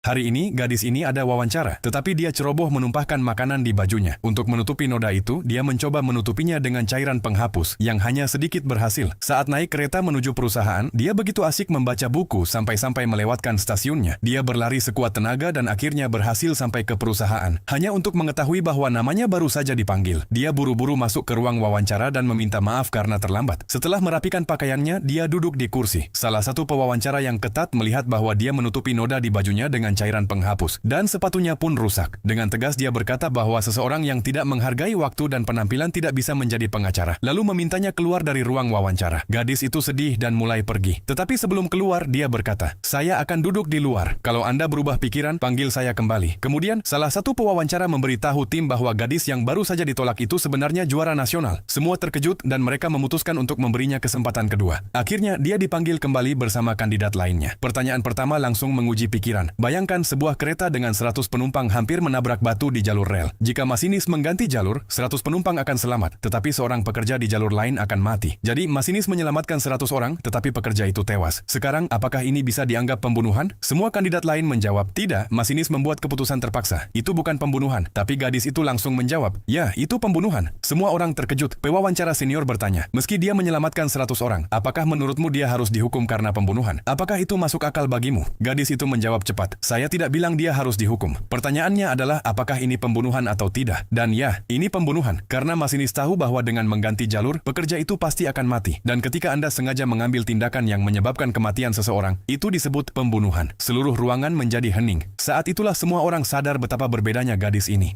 Hari ini, gadis ini ada wawancara, tetapi dia ceroboh menumpahkan makanan di bajunya. Untuk menutupi noda itu, dia mencoba menutupinya dengan cairan penghapus, yang hanya sedikit berhasil. Saat naik kereta menuju perusahaan, dia begitu asik membaca buku sampai-sampai melewatkan stasiunnya. Dia berlari sekuat tenaga dan akhirnya berhasil sampai ke perusahaan. Hanya untuk mengetahui bahwa namanya baru saja dipanggil. Dia buru-buru masuk ke ruang wawancara dan meminta maaf karena terlambat. Setelah merapikan pakaiannya, dia duduk di kursi. Salah satu pewawancara yang ketat melihat bahwa dia menutupi noda di bajunya dengan cairan penghapus, dan sepatunya pun rusak. Dengan tegas dia berkata bahwa seseorang yang tidak menghargai waktu dan penampilan tidak bisa menjadi pengacara, lalu memintanya keluar dari ruang wawancara. Gadis itu sedih dan mulai pergi. Tetapi sebelum keluar, dia berkata, "Saya akan duduk di luar. Kalau Anda berubah pikiran, panggil saya kembali." Kemudian, salah satu pewawancara memberitahu tim bahwa gadis yang baru saja ditolak itu sebenarnya juara nasional. Semua terkejut dan mereka memutuskan untuk memberinya kesempatan kedua. Akhirnya, dia dipanggil kembali bersama kandidat lainnya. Pertanyaan pertama langsung menguji pikiran. Bayangkan sebuah kereta dengan 100 penumpang hampir menabrak batu di jalur rel. Jika masinis mengganti jalur, 100 penumpang akan selamat, tetapi seorang pekerja di jalur lain akan mati. Jadi, masinis menyelamatkan 100 orang, tetapi pekerja itu tewas. Sekarang, apakah ini bisa dianggap pembunuhan? Semua kandidat lain menjawab, "Tidak, masinis membuat keputusan terpaksa. Itu bukan pembunuhan." Tapi gadis itu langsung menjawab, "Ya, itu pembunuhan." Semua orang terkejut. Pewawancara senior bertanya, "Meski dia menyelamatkan 100 orang, apakah menurutmu dia harus dihukum karena pembunuhan? Apakah itu masuk akal bagimu?" Gadis itu menjawab cepat, "Saya tidak bilang dia harus dihukum. Pertanyaannya adalah apakah ini pembunuhan atau tidak. Dan ya, ini pembunuhan. Karena masinis tahu bahwa dengan mengganti jalur, pekerja itu pasti akan mati. Dan ketika Anda sengaja mengambil tindakan yang menyebabkan kematian seseorang, itu disebut pembunuhan." Seluruh ruangan menjadi hening. Saat itulah semua orang sadar betapa berbedanya gadis ini.